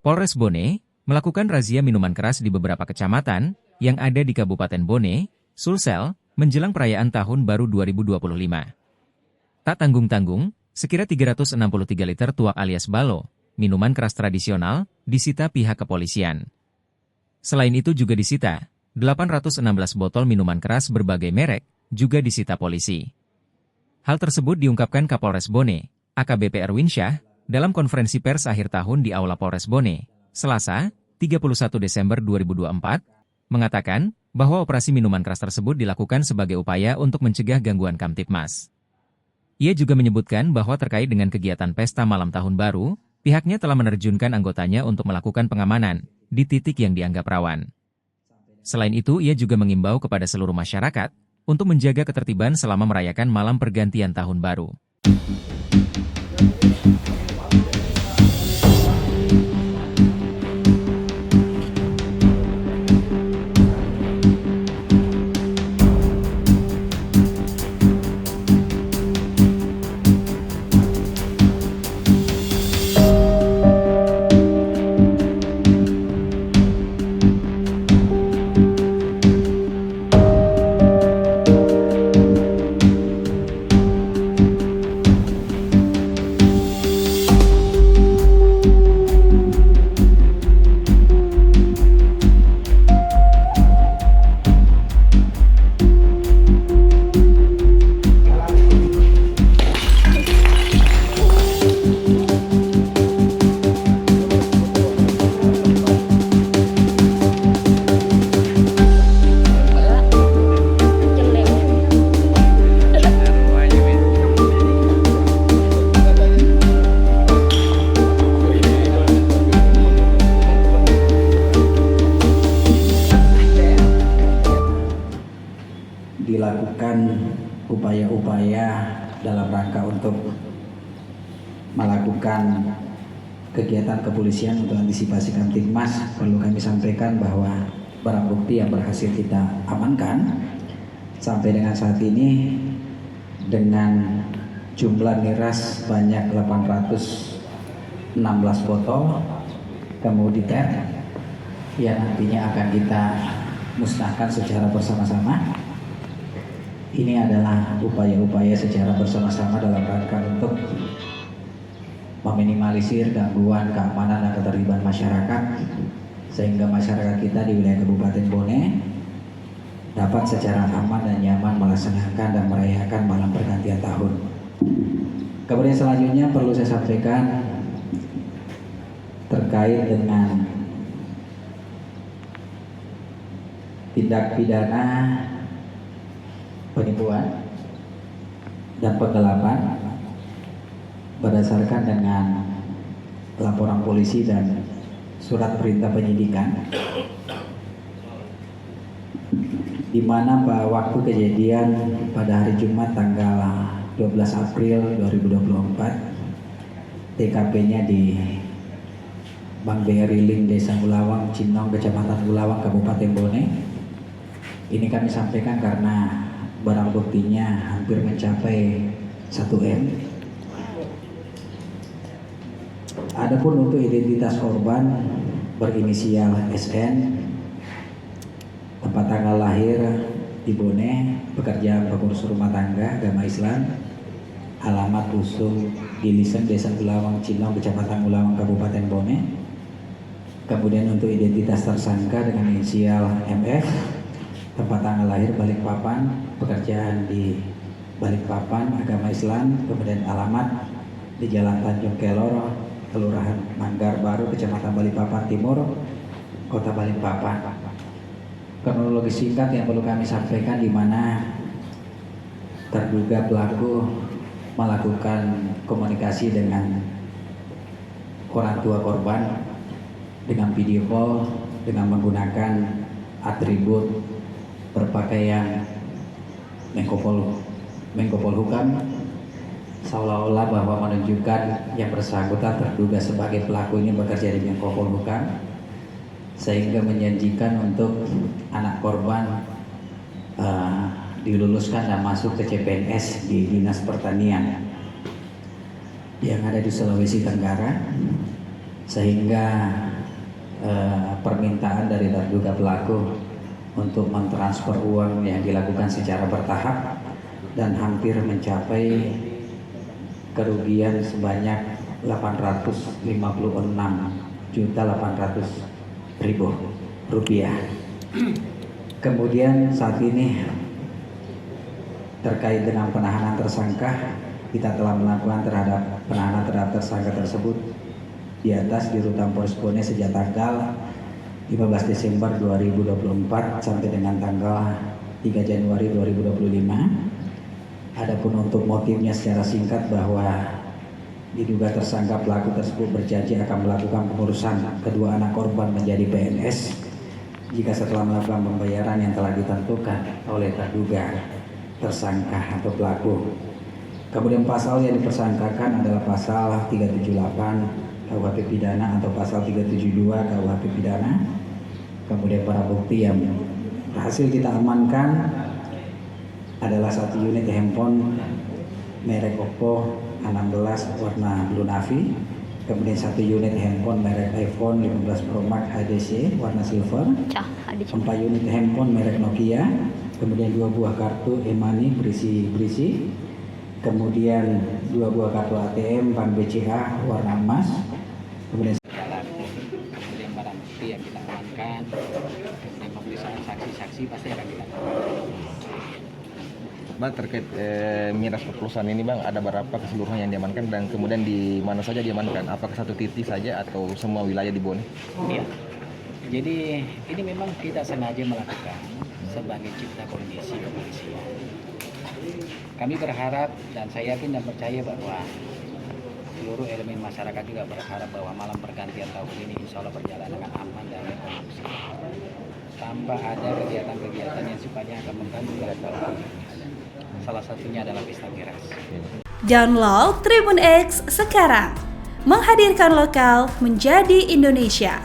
Polres Bone melakukan razia minuman keras di beberapa kecamatan yang ada di Kabupaten Bone, Sulsel, menjelang perayaan Tahun Baru 2025. Tak tanggung-tanggung, sekira 363 liter tuak alias balo, minuman keras tradisional, disita pihak kepolisian. Selain itu juga disita 816 botol minuman keras berbagai merek, juga disita polisi. Hal tersebut diungkapkan Kapolres Bone, AKBP Erwinsyah, dalam konferensi pers akhir tahun di Aula Polres Bone, Selasa, 31 Desember 2024, mengatakan bahwa operasi minuman keras tersebut dilakukan sebagai upaya untuk mencegah gangguan Kamtibmas. Ia juga menyebutkan bahwa terkait dengan kegiatan pesta malam tahun baru, pihaknya telah menerjunkan anggotanya untuk melakukan pengamanan di titik yang dianggap rawan. Selain itu, ia juga mengimbau kepada seluruh masyarakat untuk menjaga ketertiban selama merayakan malam pergantian tahun baru. Dilakukan upaya-upaya dalam rangka untuk melakukan kegiatan kepolisian untuk antisipasi Kamtibmas. Perlu kami sampaikan bahwa barang bukti yang berhasil kita amankan sampai dengan saat ini dengan jumlah miras banyak 816 botol kemudian yang nantinya akan kita musnahkan secara bersama-sama. Ini adalah upaya-upaya secara bersama-sama dalam rangka untuk meminimalisir gangguan keamanan dan ketertiban masyarakat, sehingga masyarakat kita di wilayah Kabupaten Bone dapat secara aman dan nyaman melaksanakan dan merayakan malam pergantian tahun. Kemudian selanjutnya perlu saya sampaikan terkait dengan tindak pidana penipuan dan penggelapan berdasarkan dengan laporan polisi dan surat perintah penyidikan, di mana pada waktu kejadian pada hari Jumat tanggal 12 April 2024 TKP-nya di Bang Beriling, Desa Ulawang, Cinong, Kecamatan Ulawang, Kabupaten Bone. Ini kami sampaikan karena barang buktinya hampir mencapai 1 M. Adapun untuk identitas korban berinisial SN, tempat tanggal lahir di Bone, pekerjaan pengurus rumah tangga, agama Islam, alamat Usung Gilisen, Desa Ulawang, Cinong, Kecamatan Ulawang, Kabupaten Bone. Kemudian untuk identitas tersangka dengan inisial MF, tempat tanggal lahir Balikpapan, pekerjaan di Balikpapan, agama Islam, kemudian alamat di Jalan Tanjung Kelor, Kelurahan Manggar Baru, Kecamatan Balikpapan Timur, Kota Balikpapan. Kronologi singkat yang perlu kami sampaikan, di mana terduga pelaku melakukan komunikasi dengan orang tua korban dengan video call dengan menggunakan atribut berpakaian Menko Polhukam, seolah-olah bahwa menunjukkan yang bersangkutan terduga sebagai pelaku ini bekerja di Menko Polhukam, sehingga menjanjikan untuk anak korban diluluskan dan masuk ke CPNS di Dinas Pertanian yang ada di Sulawesi Tenggara, sehingga permintaan dari terduga pelaku untuk mentransfer uang yang dilakukan secara bertahap dan hampir mencapai kerugian sebanyak 856.800.000 rupiah. Kemudian saat ini terkait dengan penahanan tersangka, kita telah melakukan penahanan terhadap tersangka tersebut di atas di Rutan Polres Bone sejak tanggal 15 Desember 2024 sampai dengan tanggal 3 Januari 2025. Adapun untuk motifnya secara singkat bahwa diduga tersangka pelaku tersebut berjanji akan melakukan pengurusan kedua anak korban menjadi PNS jika setelah melakukan pembayaran yang telah ditentukan oleh terduga tersangka atau pelaku. Kemudian pasal yang dipersangkakan adalah pasal 378 KUHP pidana atau pasal 372 KUHP pidana. Kemudian barang bukti yang berhasil kita amankan adalah 1 unit handphone merek Oppo A16 warna blue navy, kemudian 1 unit handphone merek iPhone 15 Pro Max HTC warna silver, 4 unit handphone merek Nokia, kemudian 2 buah kartu e-money berisi, kemudian 2 buah kartu ATM bank BCA warna emas, kemudian barang bukti yang kita amankan, kemudian pemeriksaan saksi-saksi pasti akan kita Bang, terkait miras oplosan ini Bang, ada berapa keseluruhan yang diamankan dan kemudian di mana saja diamankan? Apakah satu titik saja atau semua wilayah di Bone? Iya. Jadi ini memang kita sengaja melakukan sebagai cipta kondisi kepolisian. Kami berharap dan saya yakin dan percaya bahwa seluruh elemen masyarakat juga berharap bahwa malam pergantian tahun ini insya Allah berjalan dengan aman dan kondusif. Tanpa ada kegiatan-kegiatan yang sifatnya akan mengganggu keadaan. Salah satunya adalah pesta miras. Download Tribun X sekarang, menghadirkan lokal menjadi Indonesia.